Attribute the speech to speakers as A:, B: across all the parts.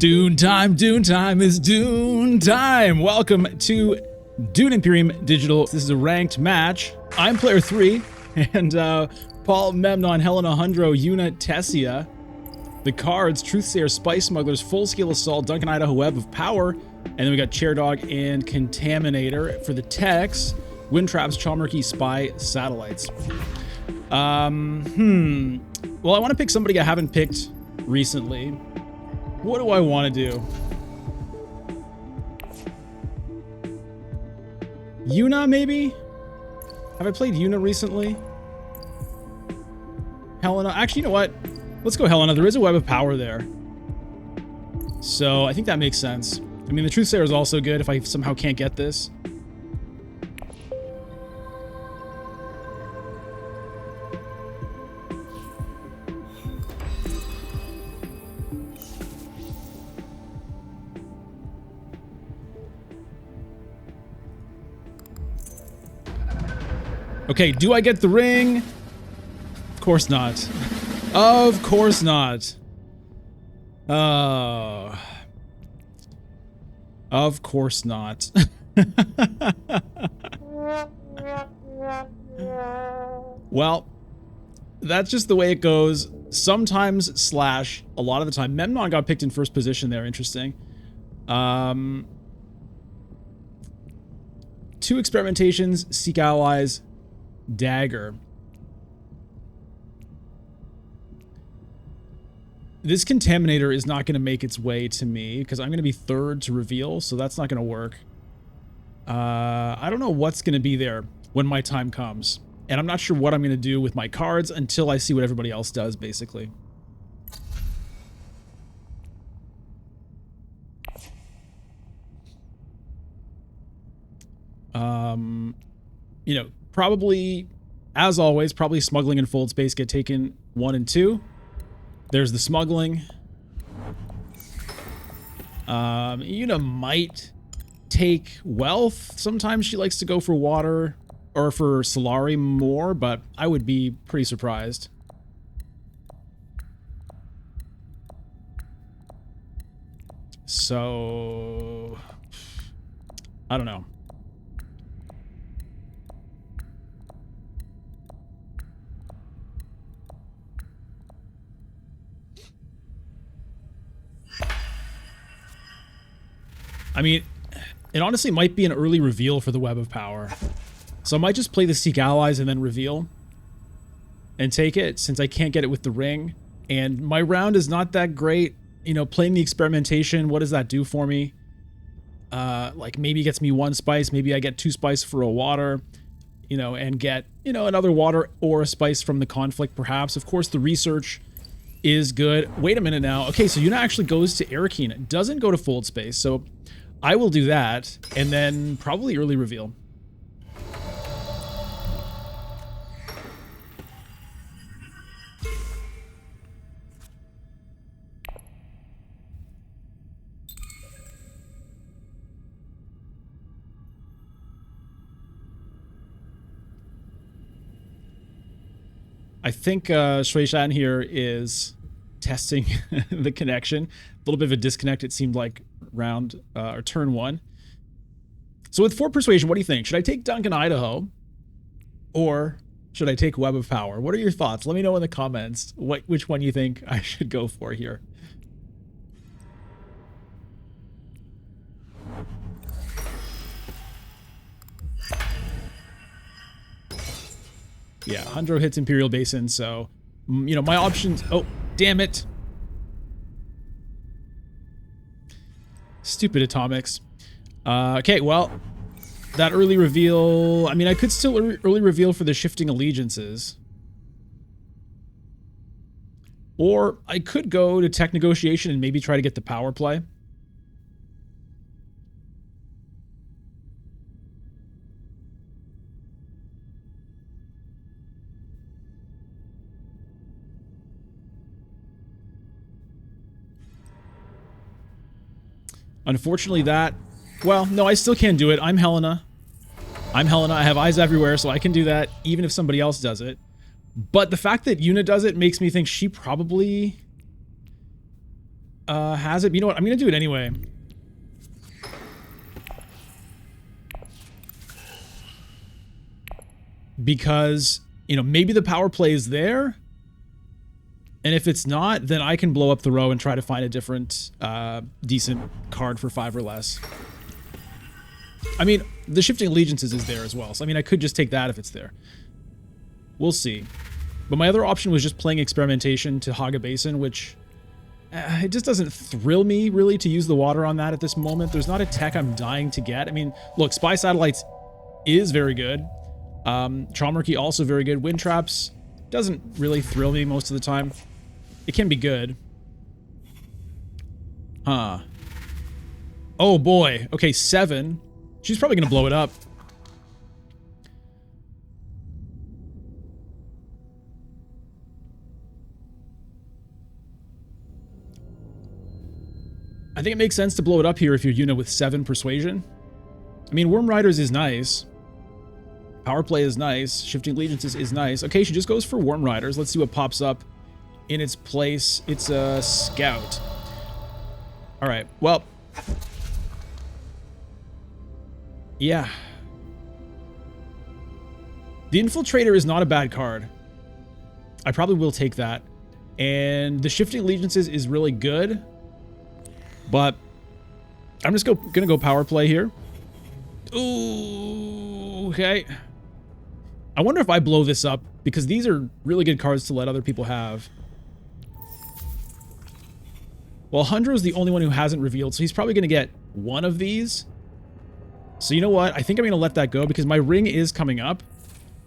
A: Dune time, it's Dune time. Welcome to Dune Imperium Digital. This is a ranked match. I'm player 3, and Paul, Memnon, Helena, Hundro, Yuna, Tessia. The cards, Truthsayer, Spice Smugglers, Full-Scale Assault, Duncan, Idaho, Web of Power, and then we got Chair Dog and Contaminator. For the techs, Wind Traps, Chalmurky, Spy, Satellites. Well, I want to pick somebody I haven't picked recently. What do I want to do? Yuna, maybe? Have I played Yuna recently? Helena? Actually, you know what? Let's go Helena. There is a Web of Power there. So I think that makes sense. I mean, the Truthsayer is also good if I somehow can't get this. Okay, do I get the ring? Of course not. Of course not. Oh. Of course not. Well, that's just the way it goes. Sometimes slash a lot of the time. Memnon got picked in first position there. Interesting. 2 experimentations, seek allies, dagger. This Contaminator is not going to make its way to me because I'm going to be third to reveal, so that's not going to work. I don't know what's going to be there when my time comes, and I'm not sure what I'm going to do with my cards until I see what everybody else does, basically. You know, probably, as always, probably smuggling and fold space get taken 1 and 2. There's the smuggling. Yuna might take wealth. Sometimes she likes to go for water or for Solari more, but I would be pretty surprised. So, I don't know. I mean, it honestly might be an early reveal for the Web of Power. So I might just play the Seek Allies and then reveal. And take it, since I can't get it with the ring. And my round is not that great. You know, playing the experimentation, what does that do for me? Like, maybe it gets me 1 spice, maybe I get 2 spice for a water. You know, and get, you know, another water or a spice from the conflict, perhaps. Of course, the research is good. Wait a minute now. Okay, so Yuna actually goes to Arakeen. It doesn't go to Fold Space, so I will do that, and then probably early reveal. I think Shueishan here is testing the connection. A little bit of a disconnect, it seemed like, round or turn 1. So with 4 persuasion, what do you think? Should I take Duncan, Idaho, or should I take Web of Power? What are your thoughts? Let me know in the comments which one you think I should go for here. Yeah, Hundro hits Imperial Basin, so you know my options. Oh, damn it! Stupid atomics. Okay, well, that early reveal... I mean, I could still early reveal for the shifting allegiances. Or I could go to tech negotiation and maybe try to get the power play. Unfortunately that... Well, no, I still can't do it. I'm Helena. I have eyes everywhere, so I can do that even if somebody else does it. But the fact that Yuna does it makes me think she probably... has it? You know what? I'm going to do it anyway. Because, you know, maybe the power play is there. And if it's not, then I can blow up the row and try to find a different, decent card for 5 or less. I mean, the Shifting Allegiances is there as well. So, I mean, I could just take that if it's there. We'll see. But my other option was just playing Experimentation to hog a basin, which it just doesn't thrill me, really, to use the water on that at this moment. There's not a tech I'm dying to get. I mean, look, Spy Satellites is very good. Traumerkey also very good. Wind Traps doesn't really thrill me most of the time. It can be good. Huh. Oh, boy. Okay, 7. She's probably going to blow it up. I think it makes sense to blow it up here if you're unit with 7 persuasion. I mean, Worm Riders is nice. Power play is nice. Shifting Allegiances is nice. Okay, she just goes for Worm Riders. Let's see what pops up in its place. It's a Scout. All right, well. Yeah. The Infiltrator is not a bad card. I probably will take that. And the Shifting Allegiances is really good. But I'm just gonna go power play here. Ooh, okay. I wonder if I blow this up, because these are really good cards to let other people have. Well, Hundro's the only one who hasn't revealed, so he's probably going to get one of these. So you know what? I think I'm going to let that go, because my ring is coming up.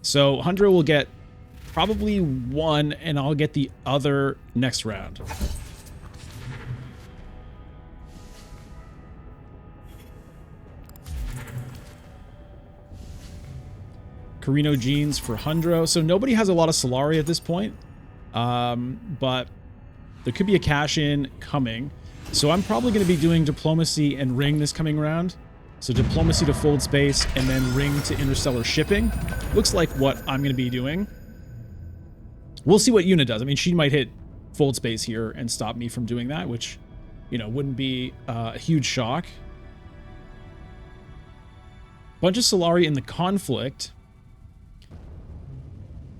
A: So Hundro will get probably one, and I'll get the other next round. Carino Jeans for Hundro. So nobody has a lot of Solari at this point. But there could be a cash-in coming. So I'm probably going to be doing Diplomacy and Ring this coming round. So Diplomacy to Fold Space and then Ring to Interstellar Shipping. Looks like what I'm going to be doing. We'll see what Yuna does. I mean, she might hit Fold Space here and stop me from doing that, which, you know, wouldn't be a huge shock. Bunch of Solari in the conflict.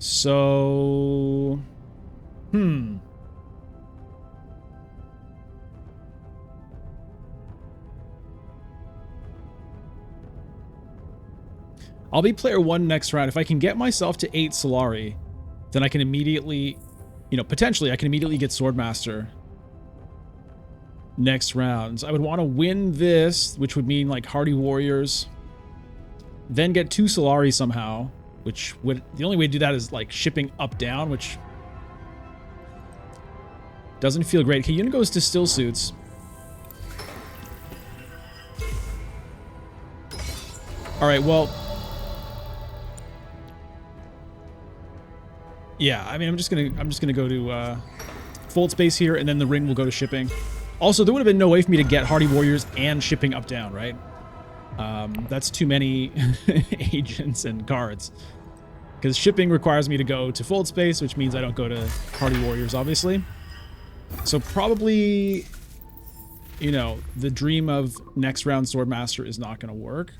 A: So, I'll be player 1 next round. If I can get myself to 8 Solari, then I can immediately, you know, potentially I can immediately get Swordmaster next round. I would want to win this, which would mean like Hardy Warriors, then get 2 Solari somehow. Which would, the only way to do that is like shipping up down, which doesn't feel great. Okay, Yuna goes to Still Suits. All right, well, yeah. I mean, I'm just gonna go to Fold Space here, and then the Ring will go to shipping. Also, there would have been no way for me to get Hardy Warriors and shipping up down, right? That's too many agents and cards. Because shipping requires me to go to Fold Space, which means I don't go to Hardy Warriors, obviously. So probably, you know, the dream of next round Swordmaster is not going to work.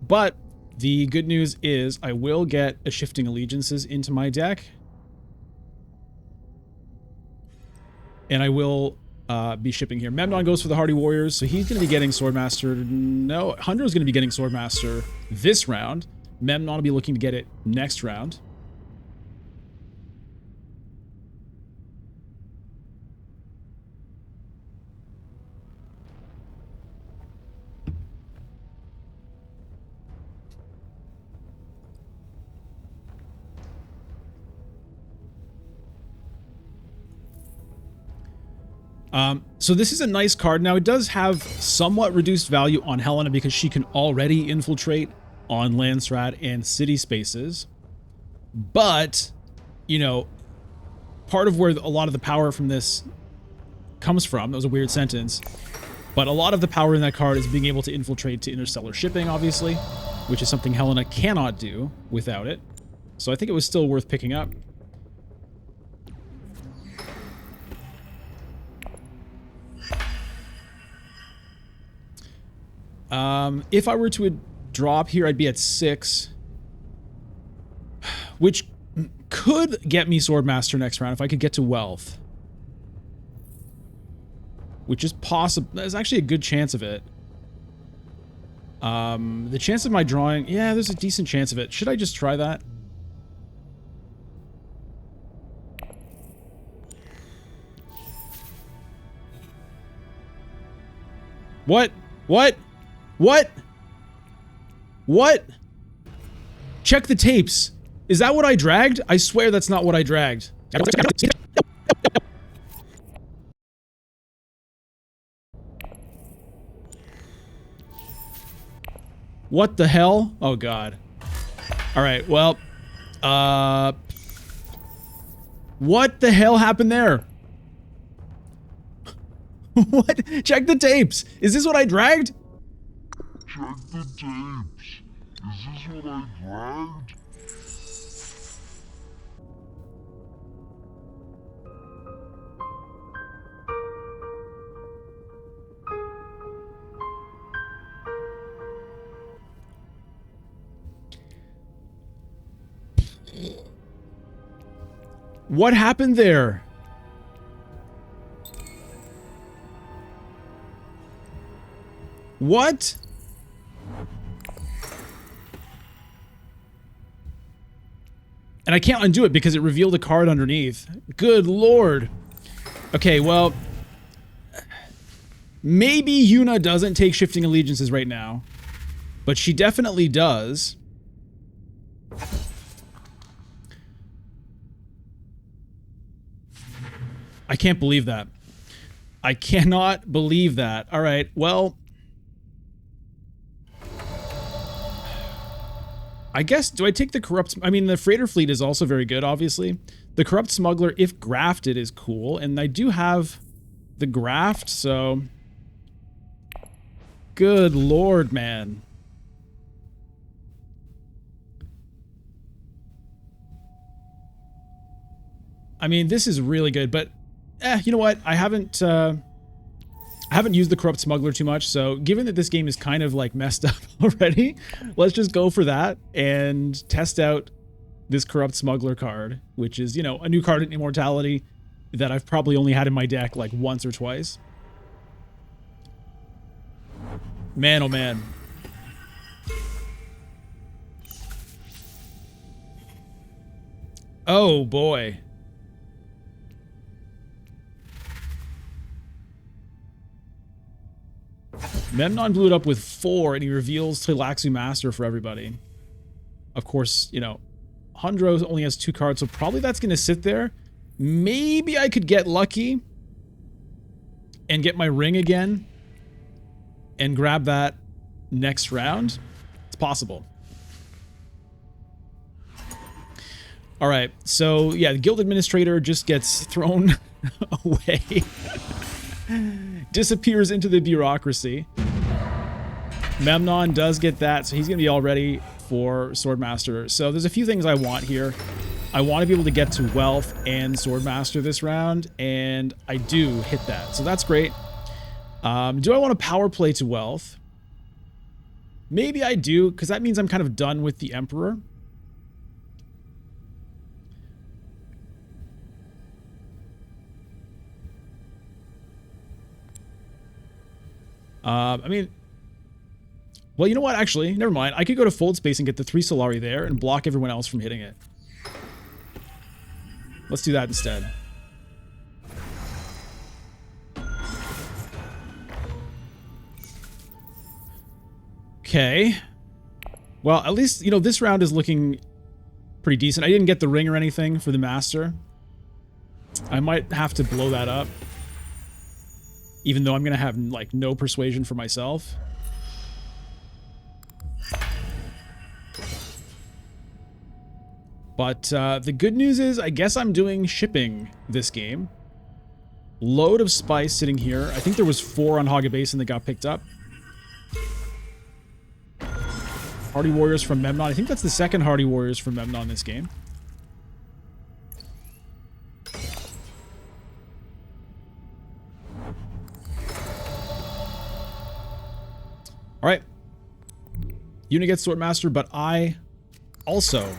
A: But the good news is I will get a Shifting Allegiances into my deck. And I will be shipping here. Memnon goes for the Hardy Warriors, so he's going to be getting Swordmaster. No, Hunter's going to be getting Swordmaster this round. Memnon will be looking to get it next round. So this is a nice card. Now, it does have somewhat reduced value on Helena because she can already infiltrate on Landstrat and city spaces. But, you know, part of where a lot of the power from this comes from, that was a weird sentence, but a lot of the power in that card is being able to infiltrate to interstellar shipping, obviously, which is something Helena cannot do without it. So I think it was still worth picking up. If I were to drop here, I'd be at 6. Which could get me Swordmaster next round if I could get to wealth. Which is possible. There's actually a good chance of it. The chance of my drawing... Yeah, there's a decent chance of it. Should I just try that? What? What? What? What? Check the tapes. Is that what I dragged? I swear that's not what I dragged. What the hell? Oh god. Alright, well. What the hell happened there? What? Check the tapes. Is this what I dragged?
B: Check the tapes. Is this what I dragged?
A: What happened there? What? And I can't undo it because it revealed a card underneath. Good lord. Okay, well... Maybe Yuna doesn't take Shifting Allegiances right now. But she definitely does. I can't believe that. I cannot believe that. Alright, well... I guess, do I take the Corrupt... I mean, the Freighter Fleet is also very good, obviously. The Corrupt Smuggler, if grafted, is cool. And I do have the graft, so... Good lord, man. I mean, this is really good, but... you know what? I haven't used the Corrupt Smuggler too much, so given that this game is kind of like messed up already, let's just go for that and test out this Corrupt Smuggler card, which is, you know, a new card in Immortality that I've probably only had in my deck like once or twice. Man, oh man. Oh boy. Memnon blew it up with 4, and he reveals Tleilaxu Master for everybody. Of course, you know, Hundro only has 2 cards, so probably that's going to sit there. Maybe I could get lucky and get my ring again and grab that next round. It's possible. All right, so yeah, the Guild Administrator just gets thrown away. Disappears into the bureaucracy. Memnon does get that, so he's going to be all ready for Swordmaster. So there's a few things I want here. I want to be able to get to Wealth and Swordmaster this round, and I do hit that. So that's great. Do I want to power play to Wealth? Maybe I do, because that means I'm kind of done with the Emperor. I mean, well, you know what? Actually, never mind. I could go to Fold Space and get the 3 Solari there and block everyone else from hitting it. Let's do that instead. Okay. Well, at least, you know, this round is looking pretty decent. I didn't get the ring or anything for the Master. I might have to blow that up. Even though I'm going to have, like, no persuasion for myself. But the good news is, I guess I'm doing shipping this game. Load of spice sitting here. I think there was 4 on Haga Basin that got picked up. Hardy Warriors from Memnon. I think that's the second Hardy Warriors from Memnon in this game. All right. Unit gets Swordmaster, but I also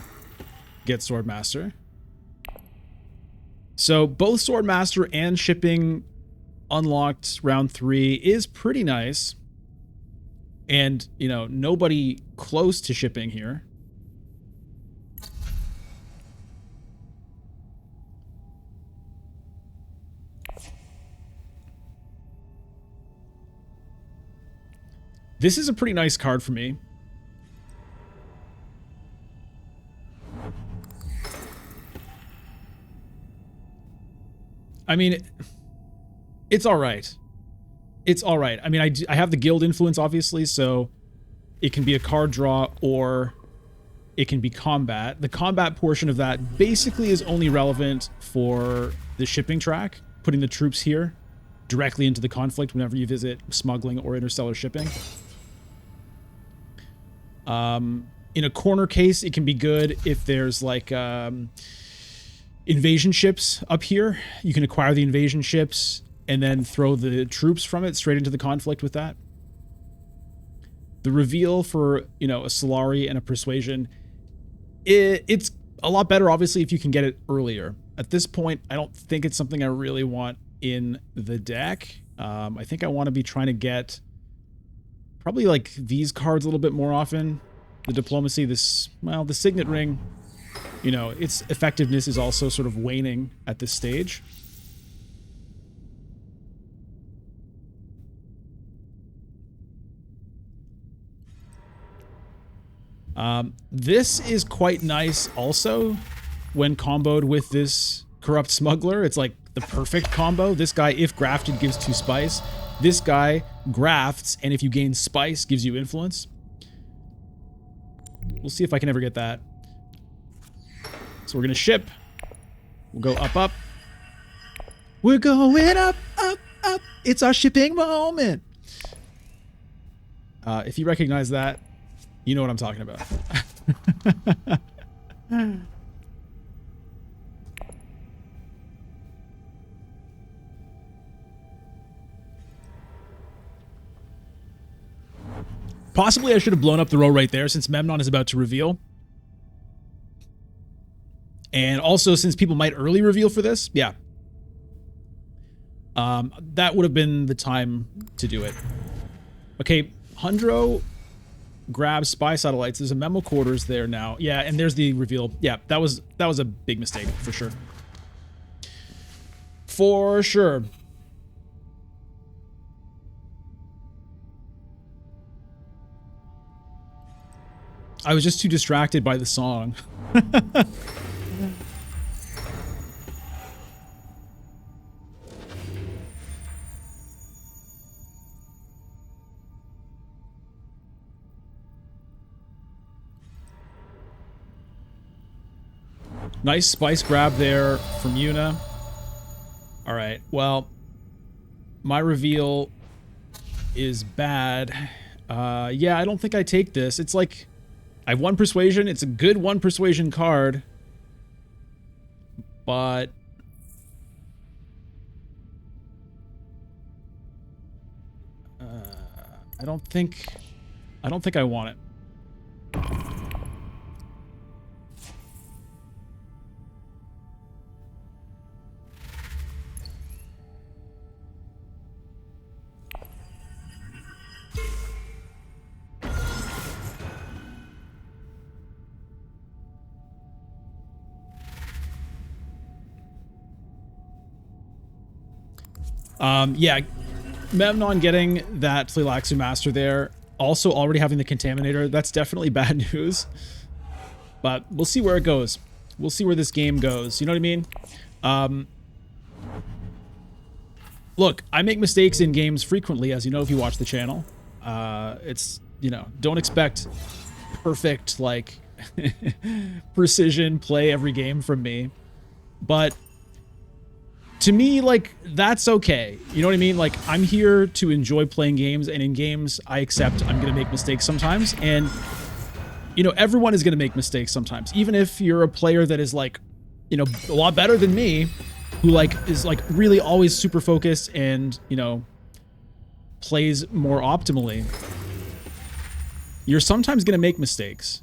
A: get Swordmaster. So both Swordmaster and shipping unlocked round 3 is pretty nice. And, you know, nobody close to shipping here. This is a pretty nice card for me. I mean, it's all right. It's all right. I mean, I have the guild influence, obviously, so it can be a card draw or it can be combat. The combat portion of that basically is only relevant for the shipping track, putting the troops here directly into the conflict whenever you visit smuggling or interstellar shipping. In a corner case, it can be good if there's like invasion ships up here. You can acquire the invasion ships and then throw the troops from it straight into the conflict with that. The reveal for, you know, a Solari and a Persuasion, it's a lot better, obviously, if you can get it earlier. At this point, I don't think it's something I really want in the deck. I think I want to be trying to get probably like these cards a little bit more often. The Diplomacy, this, well, the Signet Ring, you know, its effectiveness is also sort of waning at this stage. This is quite nice also when comboed with this Corrupt Smuggler. It's like the perfect combo. This guy, if grafted, gives 2 spice. This guy grafts, and if you gain spice, gives you influence. We'll see if I can ever get that. So we're going to ship. We'll go up, up. We're going up, up, up. It's our shipping moment. If you recognize that, you know what I'm talking about. Possibly I should have blown up the row right there since Memnon is about to reveal. And also since people might early reveal for this. Yeah. That would have been the time to do it. Okay, Hundro grabs Spy Satellites. There's a Memo Quarters there now. Yeah, and there's the reveal. Yeah, that was a big mistake, for sure. For sure. I was just too distracted by the song. Nice spice grab there from Yuna. All right, well, my reveal is bad. Yeah, I don't think I take this. It's like, I have 1 Persuasion. It's a good 1 Persuasion card. But I don't think I want it. Yeah, Memnon getting that Tleilaxu Master there, also already having the Contaminator, that's definitely bad news. But we'll see where it goes. We'll see where this game goes. You know what I mean? Look, I make mistakes in games frequently, as you know if you watch the channel. It's, you know, don't expect perfect, like, precision play every game from me. But to me, like, that's okay. You know what I mean? Like, I'm here to enjoy playing games, and in games, I accept I'm going to make mistakes sometimes. And you know, everyone is going to make mistakes sometimes. Even if you're a player that is like, you know, a lot better than me, who like is like really always super focused and, you know, plays more optimally, you're sometimes going to make mistakes.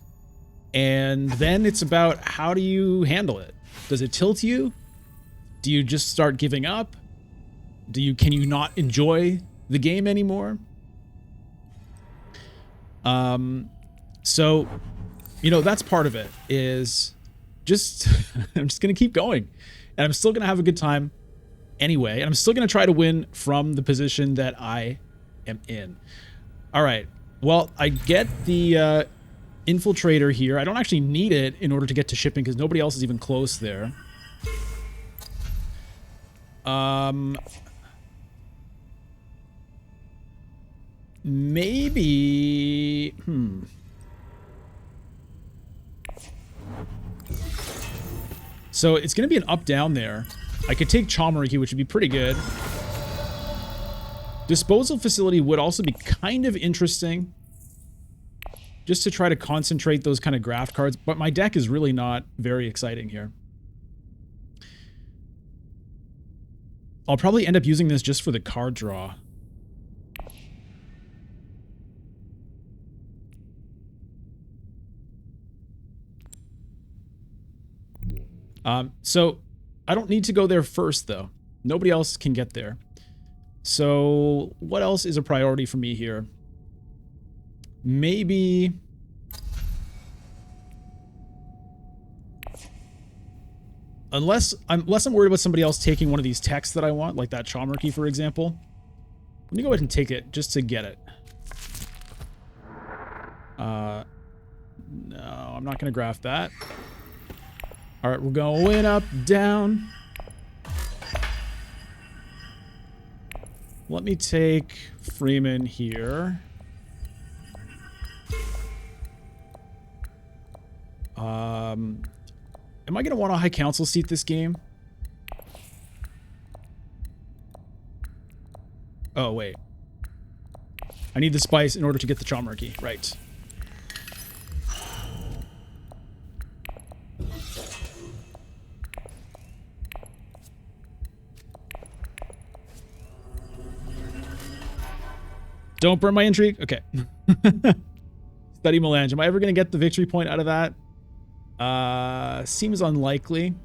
A: And then it's about how do you handle it? Does it tilt you? Do you just start giving up? Can you not enjoy the game anymore? So, you know, that's part of it is just, I'm just going to keep going and I'm still going to have a good time anyway. And I'm still going to try to win from the position that I am in. All right. Well, I get the, infiltrator here. I don't actually need it in order to get to shipping because nobody else is even close there. Maybe, So it's going to be an up-down there. I could take Chomariki, which would be pretty good. Disposal facility would also be kind of interesting. Just to try to concentrate those kind of graft cards. But my deck is really not very exciting here. I'll probably end up using this just for the card draw. So I don't need to go there first, though. Nobody else can get there. So what else is a priority for me here? Maybe... Unless I'm worried about somebody else taking one of these techs that I want, like that Chomariki, for example. Let me go ahead and take it, just to get it. No, I'm not going to graph that. Alright, we're going up, down. Let me take Freeman here. Am I going to want a High Council seat this game? Oh, wait. I need the spice in order to get the Chomariki. Right. Don't burn my intrigue? Okay. Study Melange. Am I ever going to get the victory point out of that? Seems unlikely.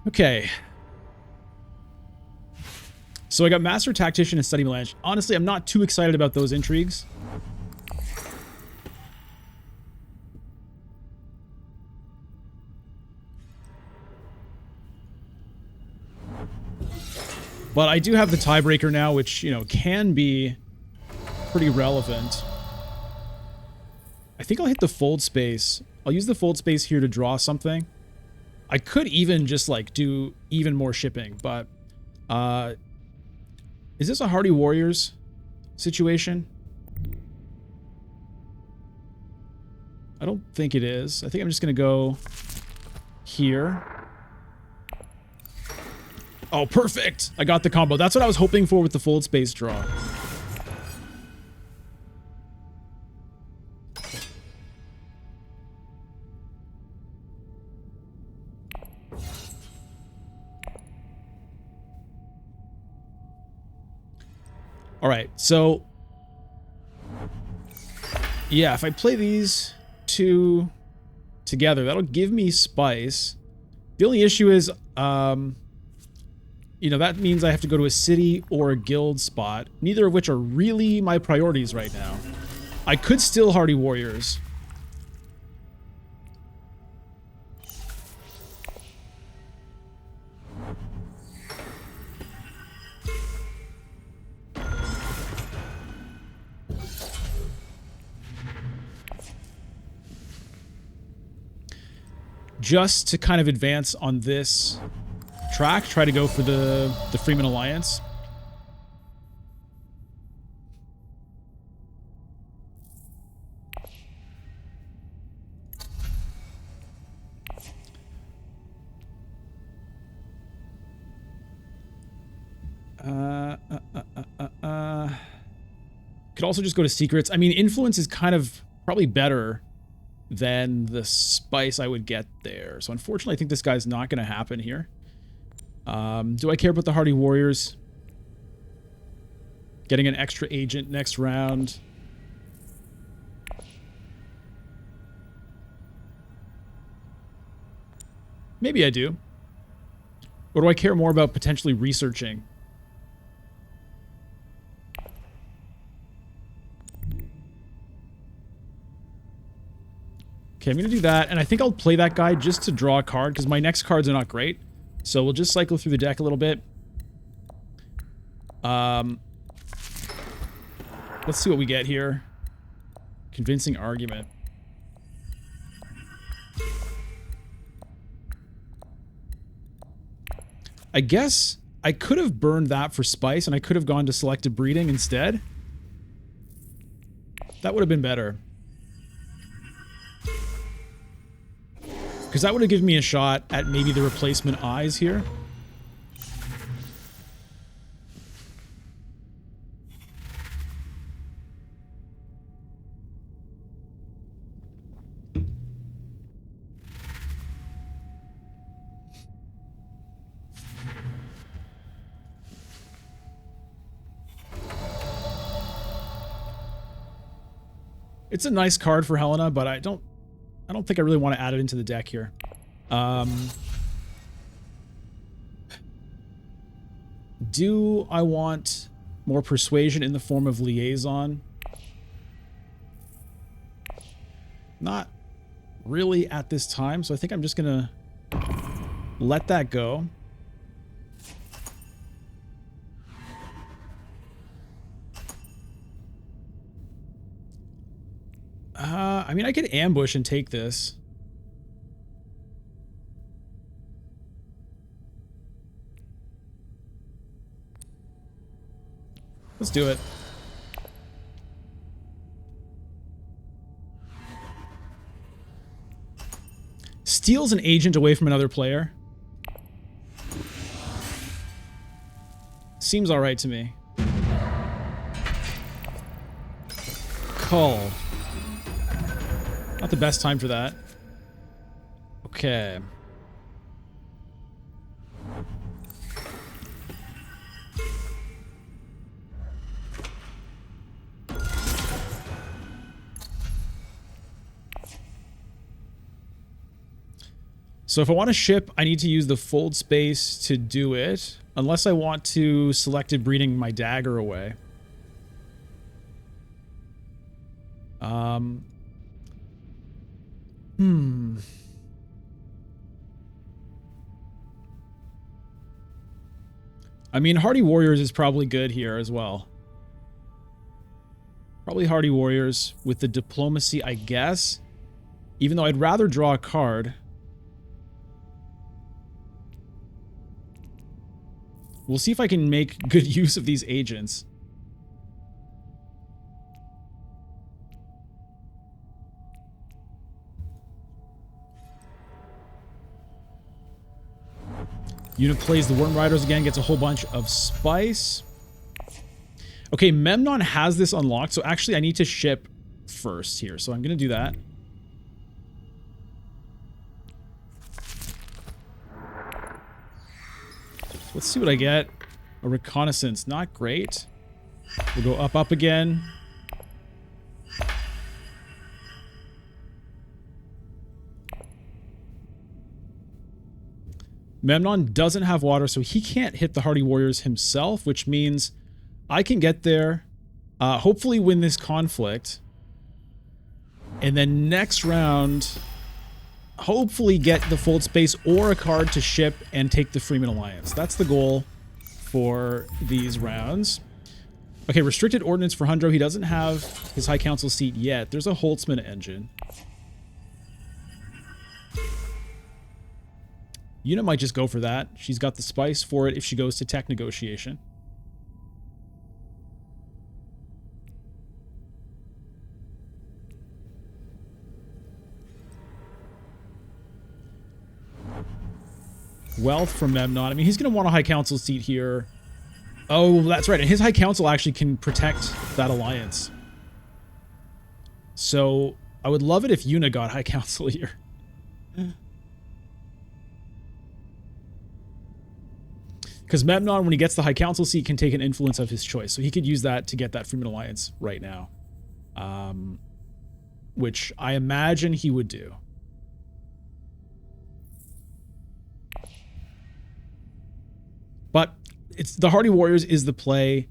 A: Okay. So I got Master Tactician and Study Melange. Honestly, I'm not too excited about those intrigues. But I do have the tiebreaker now, which, you know, can be pretty relevant. I think I'll hit the fold space. I'll use the fold space here to draw something. I could even just, like, do even more shipping, but... is this a Hardy Warriors situation? I don't think it is. I think I'm just going to go here. Oh, perfect! I got the combo. That's what I was hoping for with the fold space draw. Alright, so... yeah, if I play these two together, that'll give me spice. The only issue is, you know, that means I have to go to a city or a guild spot, neither of which are really my priorities right now. I could still Hardy Warriors. Just to kind of advance on this track, try to go for the Freeman Alliance. Could also just go to secrets. I mean, influence is kind of probably better than the spice I would get there. So unfortunately, I think this guy's not going to happen here. Do I care about the Hardy Warriors? Getting an extra agent next round. Maybe I do. Or do I care more about potentially researching? Okay, I'm going to do that, and I think I'll play that guy just to draw a card, because my next cards are not great. So we'll just cycle through the deck a little bit. Let's see what we get here. Convincing argument. I guess I could have burned that for spice, and I could have gone to selective breeding instead. That would have been better. Because that would have given me a shot at maybe the replacement eyes here. It's a nice card for Helena, but I don't think I really want to add it into the deck here. Do I want more persuasion in the form of liaison? Not really at this time, so I think I'm just gonna let that go. I mean, I could ambush and take this. Let's do it. Steals an agent away from another player. Seems alright to me. Call. Not the best time for that. Okay. So if I want to ship, I need to use the fold space to do it. Unless I want to selective breeding my dagger away. I mean, Hardy Warriors is probably good here as well. Probably Hardy Warriors with the diplomacy, I guess. Even though I'd rather draw a card. We'll see if I can make good use of these agents. Unit plays the Worm Riders again, gets a whole bunch of spice. Okay, Memnon has this unlocked, so actually I need to ship first here. So I'm going to do that. Let's see what I get. A reconnaissance, not great. We'll go up again. Memnon doesn't have water, so he can't hit the Hardy Warriors himself, which means I can get there, hopefully win this conflict, and then next round, hopefully get the fold space or a card to ship and take the Freeman Alliance. That's the goal for these rounds. Okay, restricted ordnance for Hundro. He doesn't have his High Council seat yet. There's a Holtzman engine. Una might just go for that. She's got the spice for it if she goes to tech negotiation. Wealth from Memnon. I mean, he's going to want a High Council seat here Oh, that's right. And his High Council actually can protect that alliance. So I would love it if Yuna got High Council here. Because Memnon, when he gets the High Council seat, can take an influence of his choice. So he could use that to get that Freeman Alliance right now. Which I imagine he would do. But it's the Hardy Warriors is the play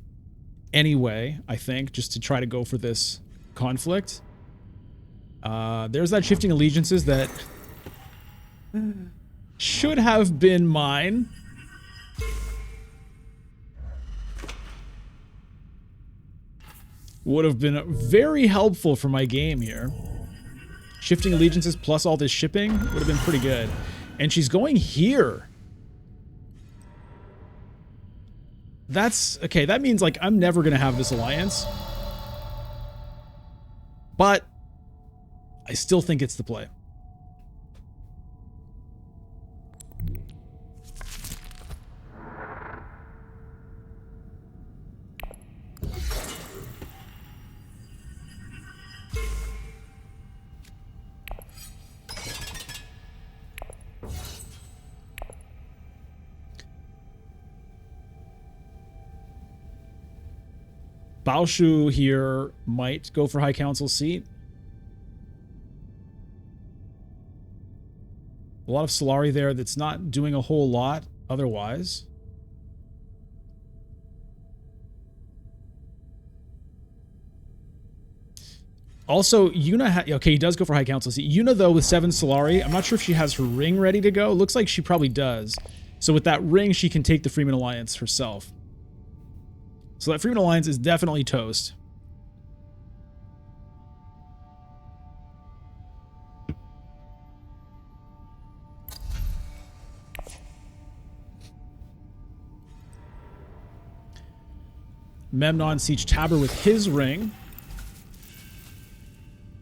A: anyway, I think, just to try to go for this conflict. There's that shifting allegiances that should have been mine. Would have been very helpful for my game here. Shifting allegiances plus all this shipping would have been pretty good. And she's going here. That's... okay, that means, like, I'm never going to have this alliance. But I still think it's the play. Baoshu here might go for High Council seat. A lot of Solari there that's not doing a whole lot otherwise. Also, Yuna... okay, he does go for High Council seat. Yuna, though, with 7 Solari, I'm not sure if she has her ring ready to go. Looks like she probably does. So with that ring, she can take the Freeman Alliance herself. So that Freeman Alliance is definitely toast. Memnon siege Tabber with his ring.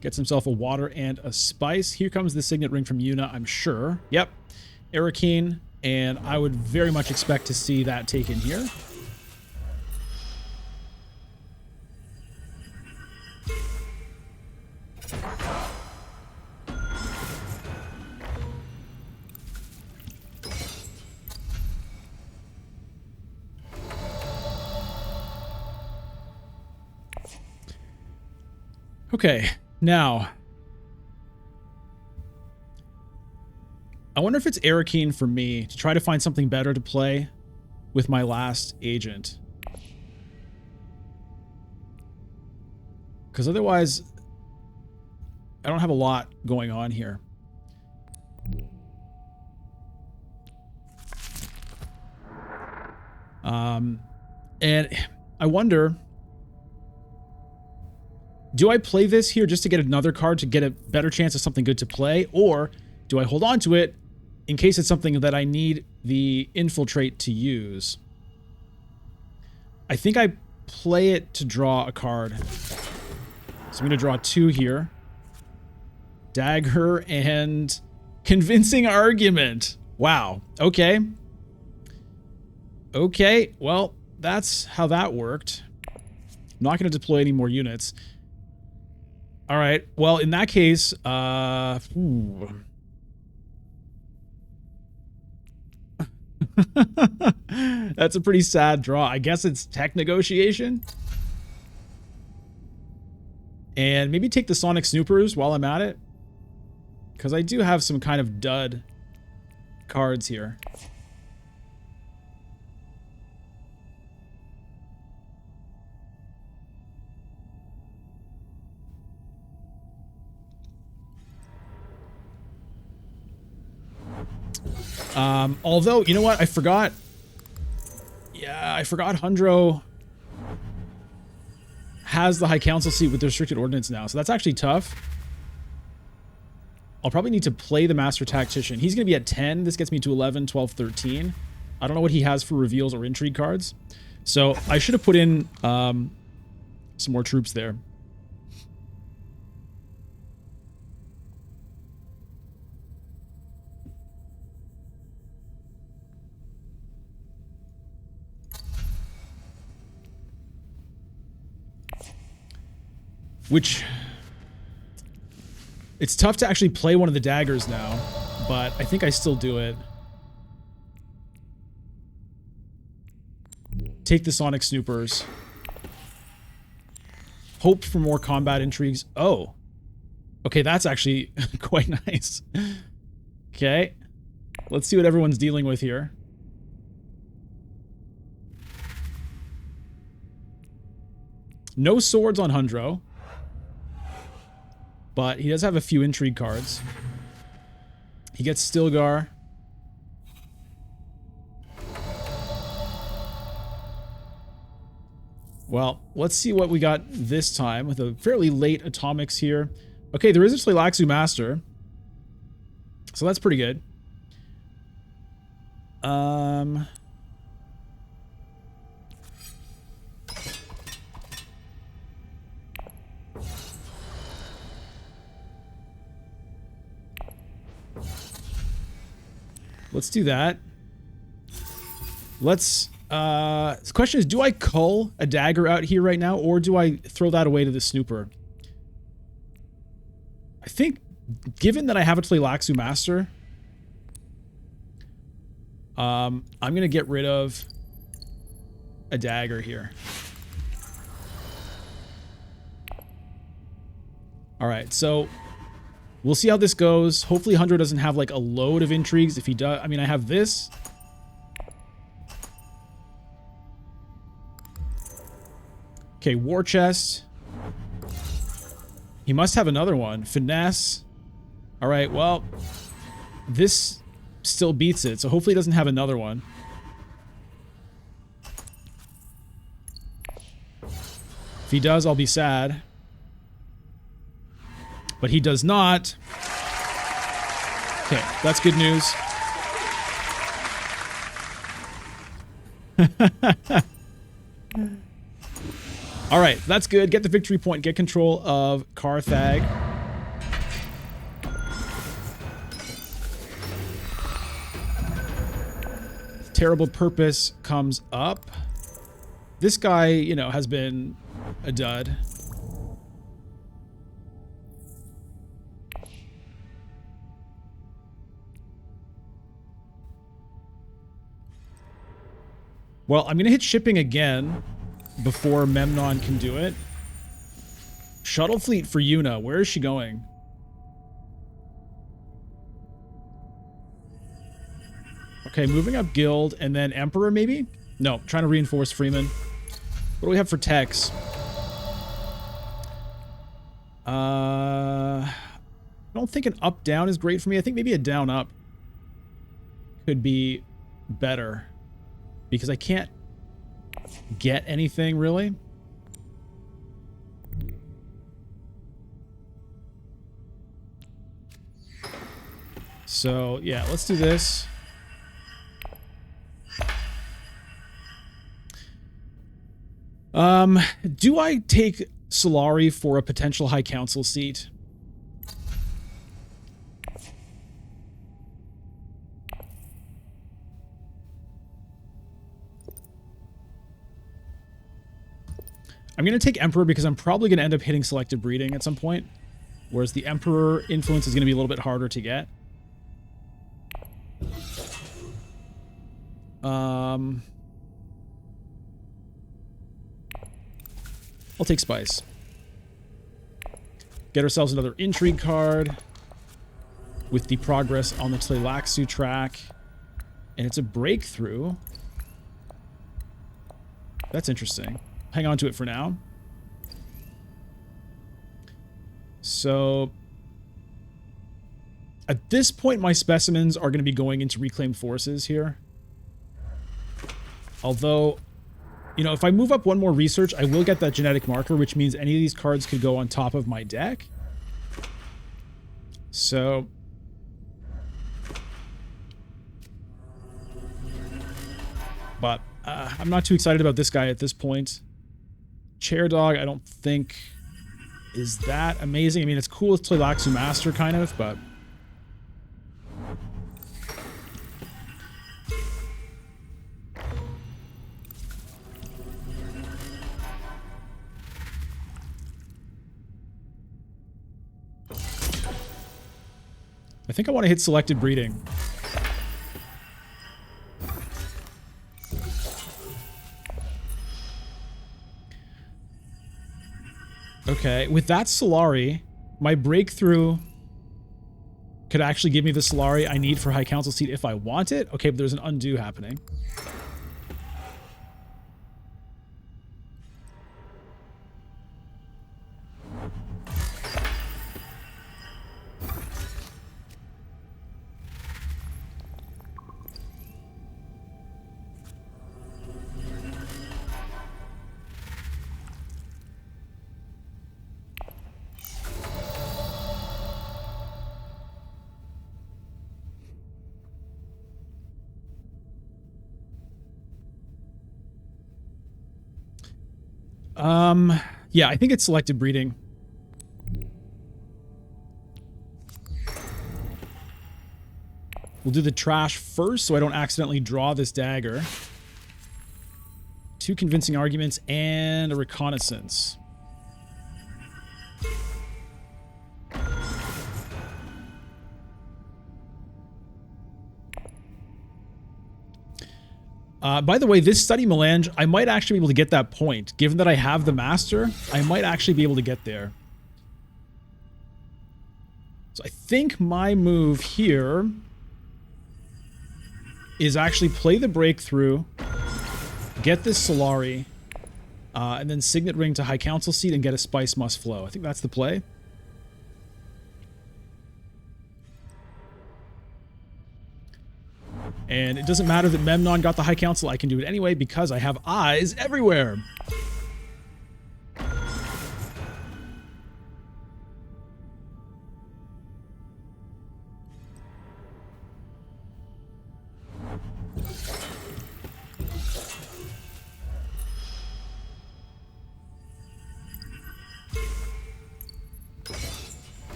A: Gets himself a water and a spice. Here comes the signet ring from Yuna, I'm sure. Yep. Arakeen, and I would very much expect to see that taken here. Okay, now, I wonder if it's Arakeen for me to try to find something better to play with my last agent. Because otherwise, I don't have a lot going on here. And I wonder... do I play this here just to get another card to get a better chance of something good to play? Or do I hold on to it in case it's something that I need the infiltrate to use? I think I play it to draw a card. So I'm going to draw 2 here. Dagger and convincing argument. Wow. Okay. Okay. Well, that's how that worked. I'm not going to deploy any more units. All right. Well, in that case, that's a pretty sad draw. I guess it's tech negotiation. And maybe take the Sonic Snoopers while I'm at it. Because I do have some kind of dud cards here. Although, you know what? I forgot. Yeah, I forgot Hundro has the High Council seat with the restricted ordnance now. So that's actually tough. I'll probably need to play the Master Tactician. He's going to be at 10. This gets me to 11, 12, 13. I don't know what he has for reveals or intrigue cards. So I should have put in some more troops there. Which... It's tough to actually play one of the daggers now, but I think I still do it. Take the Sonic Snoopers. Hope for more combat intrigues. Oh. Okay, that's actually quite nice. Okay. Let's see what everyone's dealing with here. No swords on Hundro. But he does have a few intrigue cards. He gets Stilgar. Well, let's see what we got this time with a fairly late atomics here. Okay, there is a Tleilaxu Master. So that's pretty good. Let's do that. Let's, the question is, do I cull a dagger out here right now, or do I throw that away to the snooper? I think, given that I have a Tleilaxu Master, I'm going to get rid of a dagger here. Alright, so we'll see how this goes. Hopefully Hundro doesn't have like a load of intrigues. If he does, I mean, I have this. Okay, War Chest. He must have another one. Finesse. Alright, well, this still beats it, so hopefully he doesn't have another one. If he does, I'll be sad. But he does not. Okay, that's good news. Alright, that's good. Get the victory point. Get control of Carthag. Terrible Purpose comes up. This guy, you know, has been a dud. Well, I'm going to hit shipping again before Memnon can do it. Shuttle fleet for Yuna. Where is she going? Okay, moving up Guild and then Emperor maybe? No, trying to reinforce Freeman. What do we have for techs? I don't think an up-down is great for me. I think maybe a down-up could be better. Because I can't get anything, really. So, yeah, let's do this. Do I take Solari for a potential High Council seat? I'm going to take Emperor because I'm probably going to end up hitting selective breeding at some point. Whereas the Emperor influence is going to be a little bit harder to get. I'll take Spice. Get ourselves another Intrigue card. With the progress on the Tleilaxu track. And it's a breakthrough. That's interesting. Hang on to it for now. So, at this point, my specimens are going to be going into Reclaimed Forces here. Although, you know, if I move up one more research, I will get that genetic marker, which means any of these cards could go on top of my deck. So, but I'm not too excited about this guy at this point. Chair Dog, I don't think is that amazing. I mean, it's cool with Tleilaxu Master, kind of, but... I think I want to hit selected breeding. Okay, with that Solari, my breakthrough could actually give me the Solari I need for High Council seat if I want it. Okay, but there's an undo happening. Yeah, I think it's selected breeding. We'll do the trash first so I don't accidentally draw this dagger. 2 convincing arguments and a reconnaissance. By the way, this study melange, I might actually be able to get that point. Given that I have the master, I might actually be able to get there. So I think my move here is actually play the breakthrough, get this Solari, and then Signet Ring to High Council seat and get a Spice Must Flow. I think that's the play. And it doesn't matter that Memnon got the High Council, I can do it anyway because I have eyes everywhere.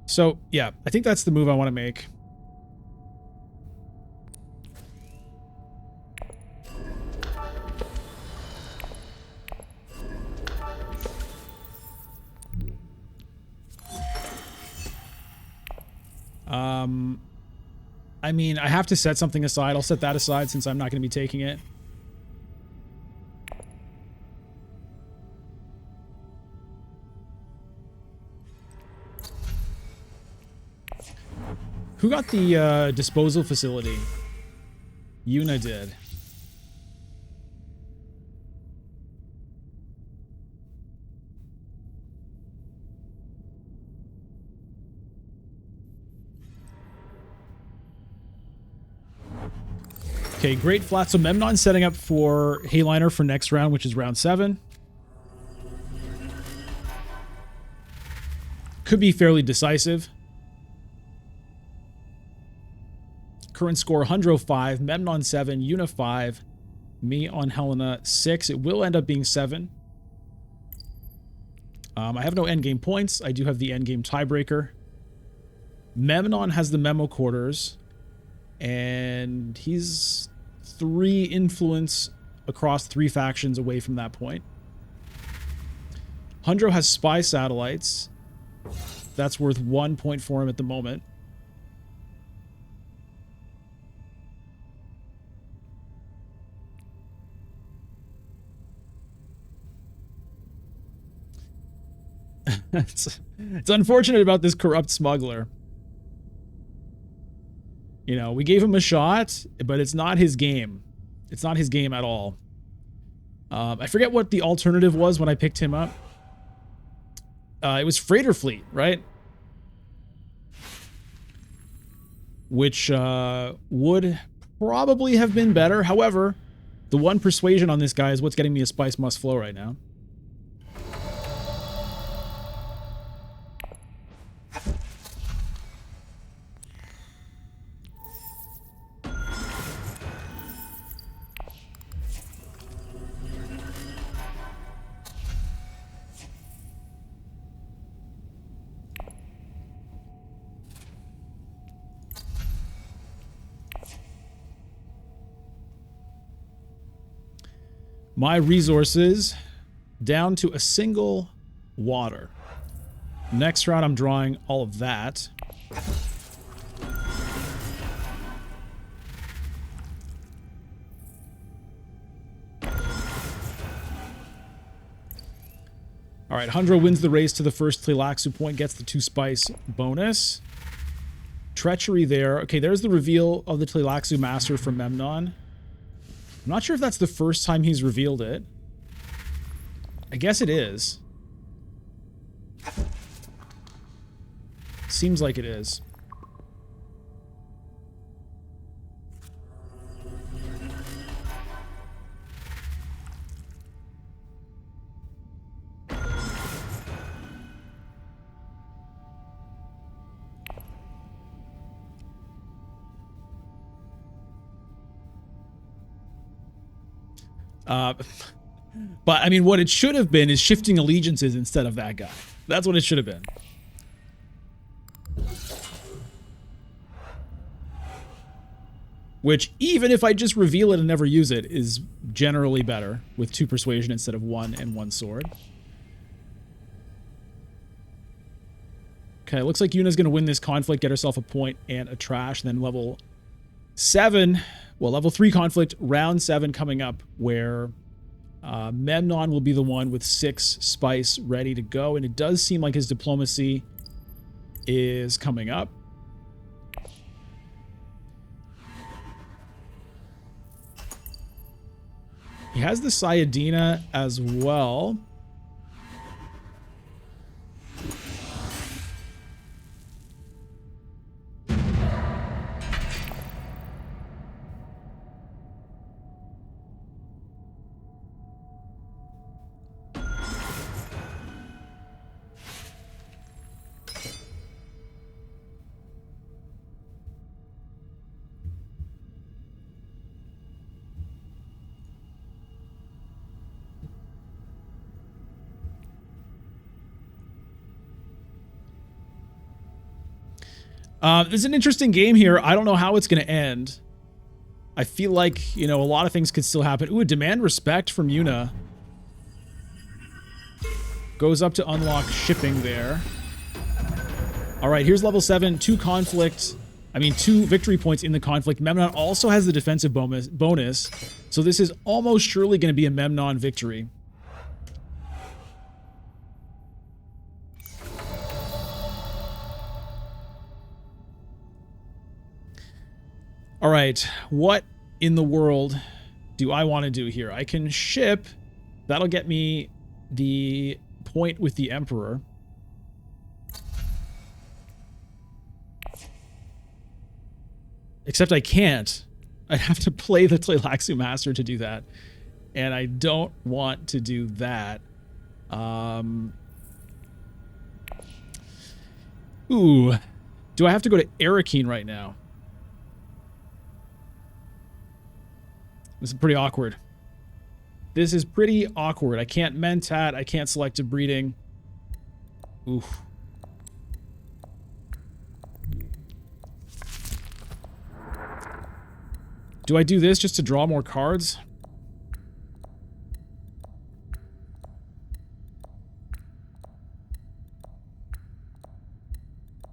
A: So, yeah, I think that's the move I want to make. I mean, I have to set something aside. I'll set that aside since I'm not going to be taking it. Who got the disposal facility? Yuna did. Okay, great flat. So Memnon setting up for Hayliner for next round, which is round 7. Could be fairly decisive. Current score, Hundro 5, Memnon 7, Yuna 5, me on Helena 6. It will end up being 7. I have no endgame points. I do have the endgame tiebreaker. Memnon has the memo quarters, and he's 3 influence across 3 factions away from that point. Hundro has spy satellites. That's worth 1 point for him at the moment. It's unfortunate about this corrupt smuggler. You know, we gave him a shot, but it's not his game. It's not his game at all. I forget what the alternative was when I picked him up. It was Freighter Fleet, right? Which would probably have been better. However, the one persuasion on this guy is what's getting me a Spice Must Flow right now. My resources down to a single water. Next round, I'm drawing all of that. All right, Hundra wins the race to the first Tleilaxu point, gets the 2 spice bonus. Treachery there. Okay, there's the reveal of the Tleilaxu Master from Memnon. I'm not sure if that's the first time he's revealed it. I guess it is. Seems like it is. But, I mean, what it should have been is shifting allegiances instead of that guy. That's what it should have been. Which, even if I just reveal it and never use it, is generally better with 2 persuasion instead of 1 and 1 sword. Okay, looks like Yuna's going to win this conflict, get herself a point and a trash, and then level 7... Well, level 3 conflict, round 7 coming up, where Memnon will be the one with 6 spice ready to go. And it does seem like his diplomacy is coming up. He has the Sayadina as well. This is an interesting game here. I don't know how it's going to end. I feel like, you know, a lot of things could still happen. Ooh, a demand respect from Yuna. Goes up to unlock shipping there. All right, here's level 7. 2 victory points in the conflict. Memnon also has the defensive bonus. So this is almost surely going to be a Memnon victory. All right, what in the world do I want to do here? I can ship. That'll get me the point with the Emperor. Except I can't. I have to play the Tleilaxu Master to do that. And I don't want to do that. Ooh. Do I have to go to Arakeen right now? This is pretty awkward. This is pretty awkward. I can't mentat. I can't select a breeding. Oof. Do I do this just to draw more cards?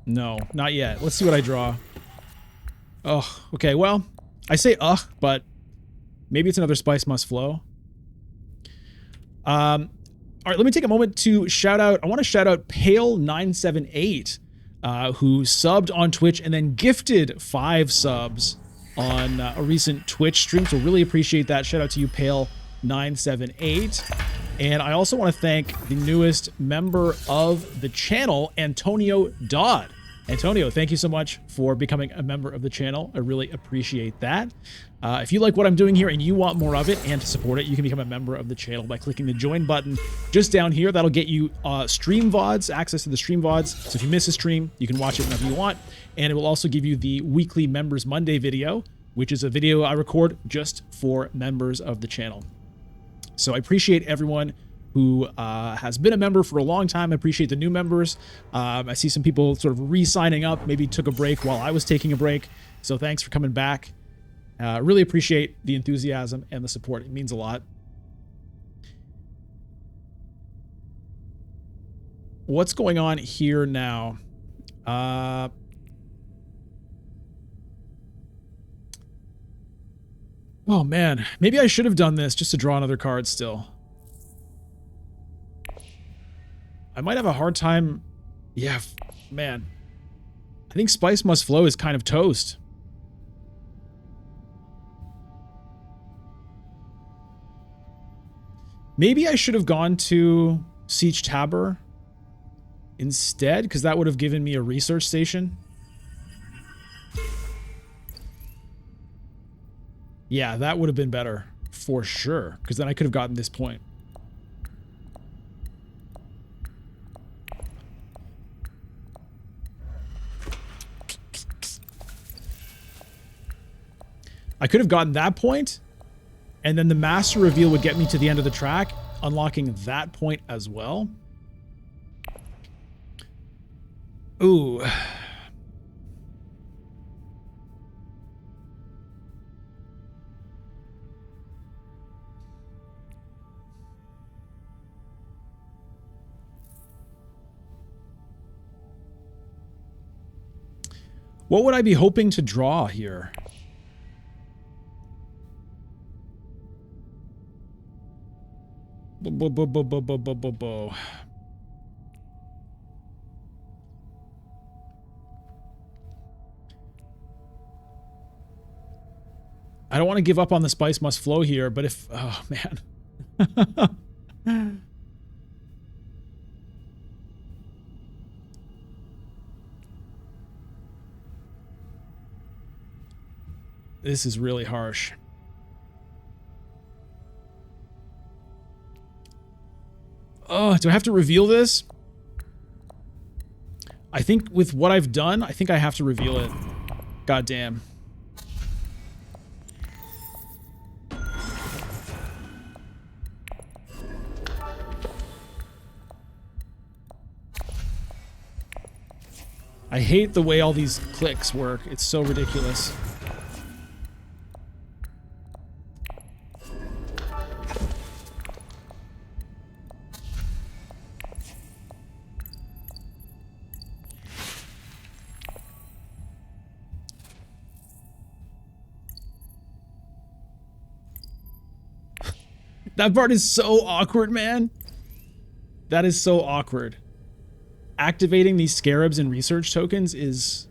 A: No, not yet. Let's see what I draw. Oh, okay. Well, I say but maybe it's another Spice Must Flow. All right, let me take a moment to shout out. I want to shout out Pale978, who subbed on Twitch and then gifted 5 subs on a recent Twitch stream. So really appreciate that. Shout out to you, Pale978. And I also want to thank the newest member of the channel, Antonio Dodd. Antonio, thank you so much for becoming a member of the channel. I really appreciate that. If you like what I'm doing here and you want more of it and to support it, you can become a member of the channel by clicking the join button just down here. That'll get you stream VODs, access to the stream VODs. So if you miss a stream, you can watch it whenever you want. And it will also give you the weekly Members Monday video, which is a video I record just for members of the channel. So I appreciate everyone who has been a member for a long time. I appreciate the new members. I see some people sort of re-signing up, maybe took a break while I was taking a break. So thanks for coming back. Really appreciate the enthusiasm and the support. It means a lot. what's going on here now? Oh man, maybe I should have done this just to draw another card still. I might have a hard time. Yeah, man. I think Spice Must Flow is kind of toast. Maybe I should have gone to Siege Tabor instead, because that would have given me a research station. Yeah, that would have been better for sure, because then I could have gotten this point. I could have gotten that point, and then the master reveal would get me to the end of the track, unlocking that point as well. Ooh. What would I be hoping to draw here? I don't want to give up on the Spice Must Flow here, but if... Oh, man. This is really harsh. Oh, do I have to reveal this? I think with what I've done, I think I have to reveal it. God damn. I hate the way all these clicks work. It's so ridiculous. That part is so awkward, man. That is so awkward. Activating these scarabs and research tokens is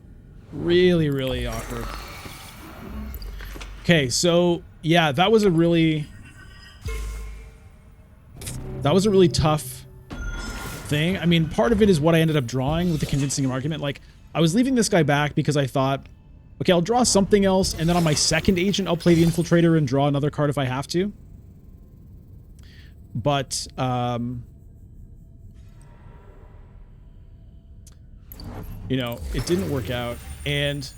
A: really, really awkward. Okay, so yeah, that was a really tough thing. I mean, part of it is what I ended up drawing with the convincing argument. Like, I was leaving this guy back because I thought, okay, I'll draw something else, and then on my second agent, I'll play the Infiltrator and draw another card if I have to. But, you know, it didn't work out. And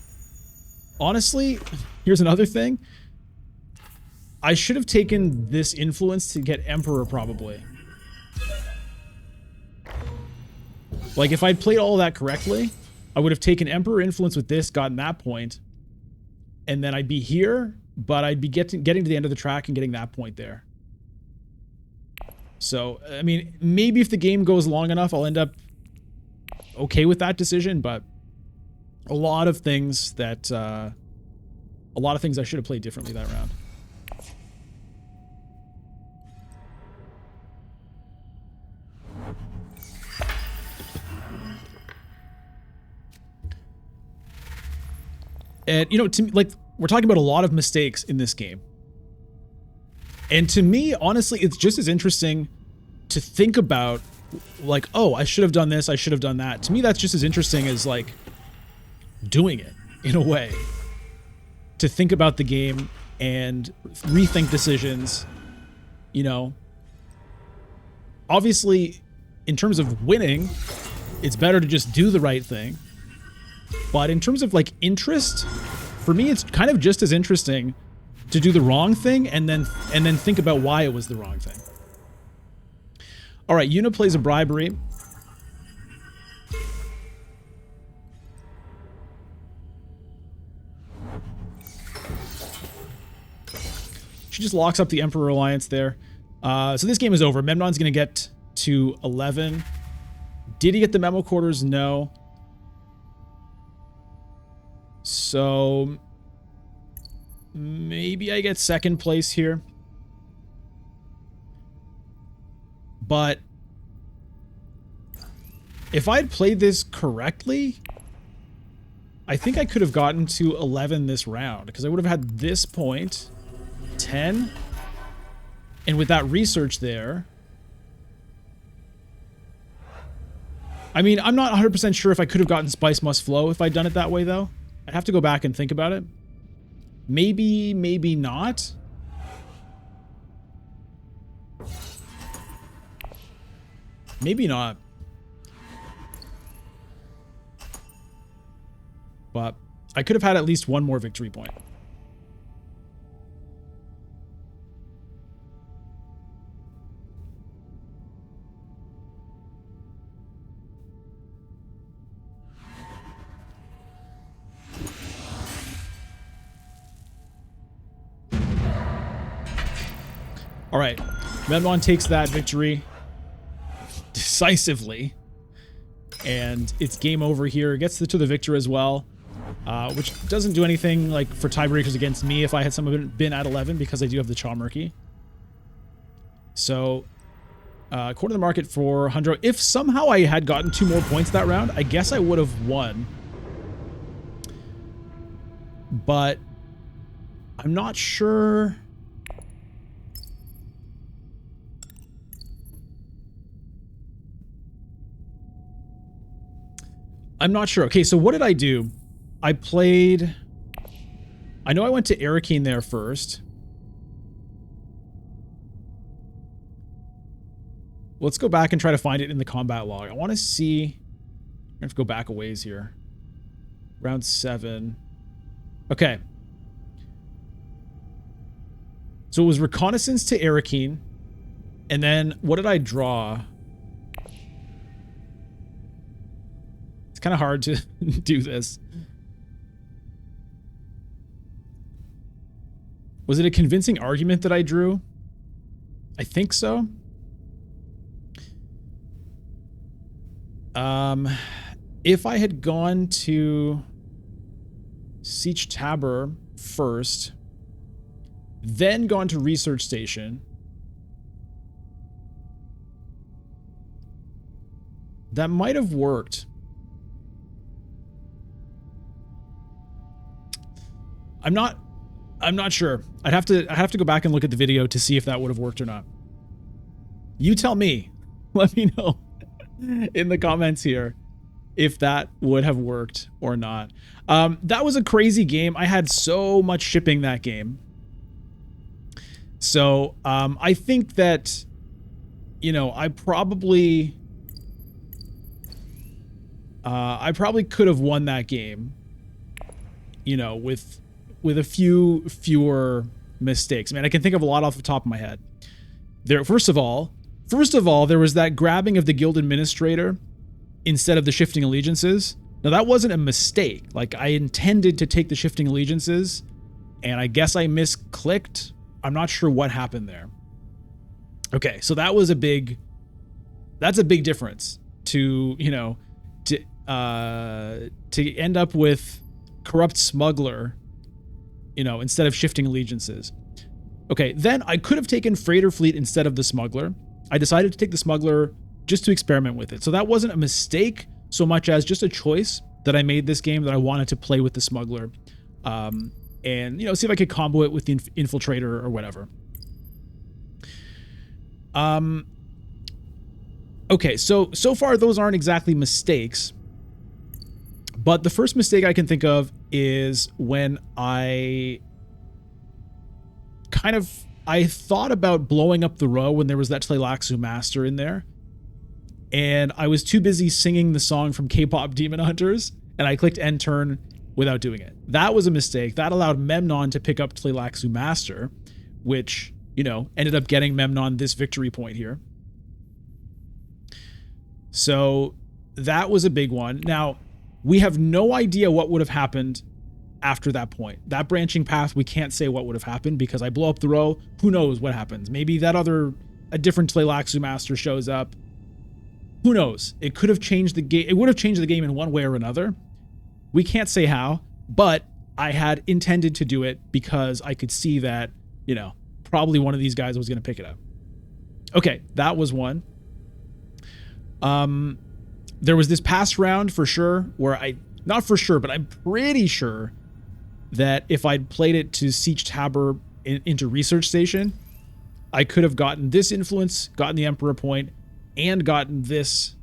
A: honestly, here's another thing. I should have taken this influence to get Emperor, probably. Like, if I'd played all of that correctly, I would have taken Emperor influence with this, gotten that point, and then I'd be here, but I'd be getting to the end of the track and getting that point there. So, I mean, maybe if the game goes long enough, I'll end up okay with that decision, but a lot of things that, I should have played differently that round. And, you know, to me, like, we're talking about a lot of mistakes in this game. And to me, honestly, it's just as interesting to think about, like, oh, I should have done this, I should have done that. To me, that's just as interesting as, like, doing it, in a way. To think about the game and rethink decisions, you know. Obviously, in terms of winning, it's better to just do the right thing. But in terms of, like, interest, for me, it's kind of just as interesting to do the wrong thing and then think about why it was the wrong thing. All right, Yuna plays a bribery. She just locks up the Emperor Alliance there. So this game is over. Memnon's going to get to 11. Did he get the memo quarters? No. So maybe I get second place here. But if I had played this correctly, I think I could have gotten to 11 this round, because I would have had this point, 10, and with that research there, I mean, I'm not 100% sure if I could have gotten Spice Must Flow if I'd done it that way, though. I'd have to go back and think about it. Maybe, maybe not. Maybe not. But I could have had at least one more victory point. All right, Memnon takes that victory decisively, and it's game over here. Gets to the victor as well, which doesn't do anything like for tiebreakers against me if I had someone been at 11, because I do have the Chawmurky. So, according to the market for Hundro, if somehow I had gotten 2 more points that round, I guess I would have won. But I'm not sure. I'm not sure. Okay, so what did I do? I played... I know I went to Arakeen there first. Let's go back and try to find it in the combat log. I want to see... I have to go back a ways here. Round 7. Okay. So it was reconnaissance to Arakeen. And then what did I draw? It's kind of hard to do this. Was it a convincing argument that I drew? I think so. If I had gone to Siege Tabor first, then gone to Research Station, that might have worked. I'm not sure. I'd have to go back and look at the video to see if that would have worked or not. You tell me. Let me know in the comments here if that would have worked or not. That was a crazy game. I had so much shipping that game. So, I think that, you know, I probably could have won that game, you know, with a few fewer mistakes. I mean, I can think of a lot off the top of my head. First of all, there was that grabbing of the guild administrator instead of the shifting allegiances. Now, that wasn't a mistake. Like, I intended to take the shifting allegiances, and I guess I misclicked. I'm not sure what happened there. Okay, so that's a big difference to, you know, to end up with corrupt smuggler, you know, instead of shifting allegiances. Okay, then I could have taken freighter fleet instead of the smuggler. I decided to take the smuggler just to experiment with it. So that wasn't a mistake so much as just a choice that I made this game, that I wanted to play with the smuggler. And, you know, see if I could combo it with the infiltrator or whatever. Okay, so far those aren't exactly mistakes. But the first mistake I can think of is when I thought about blowing up the row when there was that Tleilaxu Master in there. And I was too busy singing the song from K-pop Demon Hunters, and I clicked end turn without doing it. That was a mistake. That allowed Memnon to pick up Tleilaxu Master, which, you know, ended up getting Memnon this victory point here. So that was a big one. Now, we have no idea what would have happened after that point. That branching path, we can't say what would have happened because I blow up the row. Who knows what happens? Maybe a different Tleilaxu Master shows up. Who knows? It could have changed the game. It would have changed the game in one way or another. We can't say how, but I had intended to do it because I could see that, you know, probably one of these guys was going to pick it up. Okay, that was one. There was this past round for sure where not for sure, but I'm pretty sure that if I'd played it to Siege Tabor into Research Station, I could have gotten this influence, gotten the Emperor point, and gotten this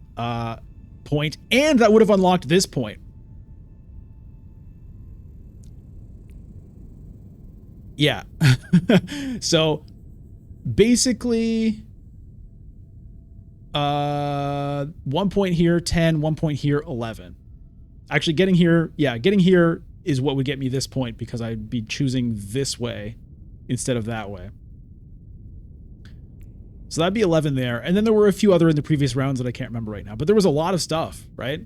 A: point, and that would have unlocked this point. Yeah. So basically 1 point here, 10, 1 point here, 11. Actually getting here is what would get me this point because I'd be choosing this way instead of that way. So that'd be 11 there. And then there were a few other in the previous rounds that I can't remember right now, but there was a lot of stuff, right?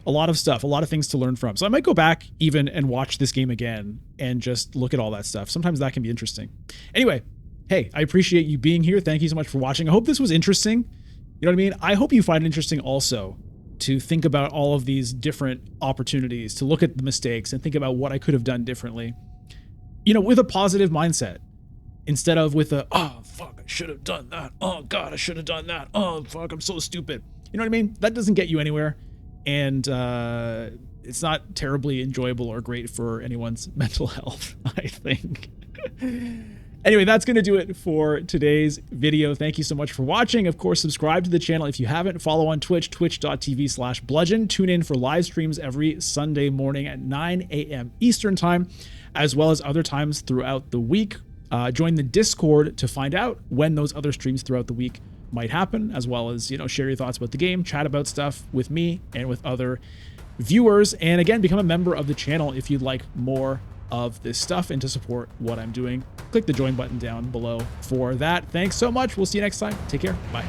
A: A lot of stuff, a lot of things to learn from. So I might go back even and watch this game again and just look at all that stuff. Sometimes that can be interesting. Anyway, hey, I appreciate you being here. Thank you so much for watching. I hope this was interesting. You know what I mean? I hope you find it interesting also to think about all of these different opportunities, to look at the mistakes and think about what I could have done differently, you know, with a positive mindset instead of with a, oh, fuck, I should have done that. Oh, God, I should have done that. Oh, fuck, I'm so stupid. You know what I mean? That doesn't get you anywhere. And it's not terribly enjoyable or great for anyone's mental health, I think. Anyway, that's going to do it for today's video. Thank you so much for watching. Of course, subscribe to the channel if you haven't. Follow on Twitch, twitch.tv/bludgeon. Tune in for live streams every Sunday morning at 9 a.m. Eastern time, as well as other times throughout the week. Join the Discord to find out when those other streams throughout the week might happen, as well as, you know, share your thoughts about the game, chat about stuff with me and with other viewers. And again, become a member of the channel if you'd like more of this stuff and to support what I'm doing. Click the join button down below for that. Thanks so much. We'll see you next time. Take care. Bye.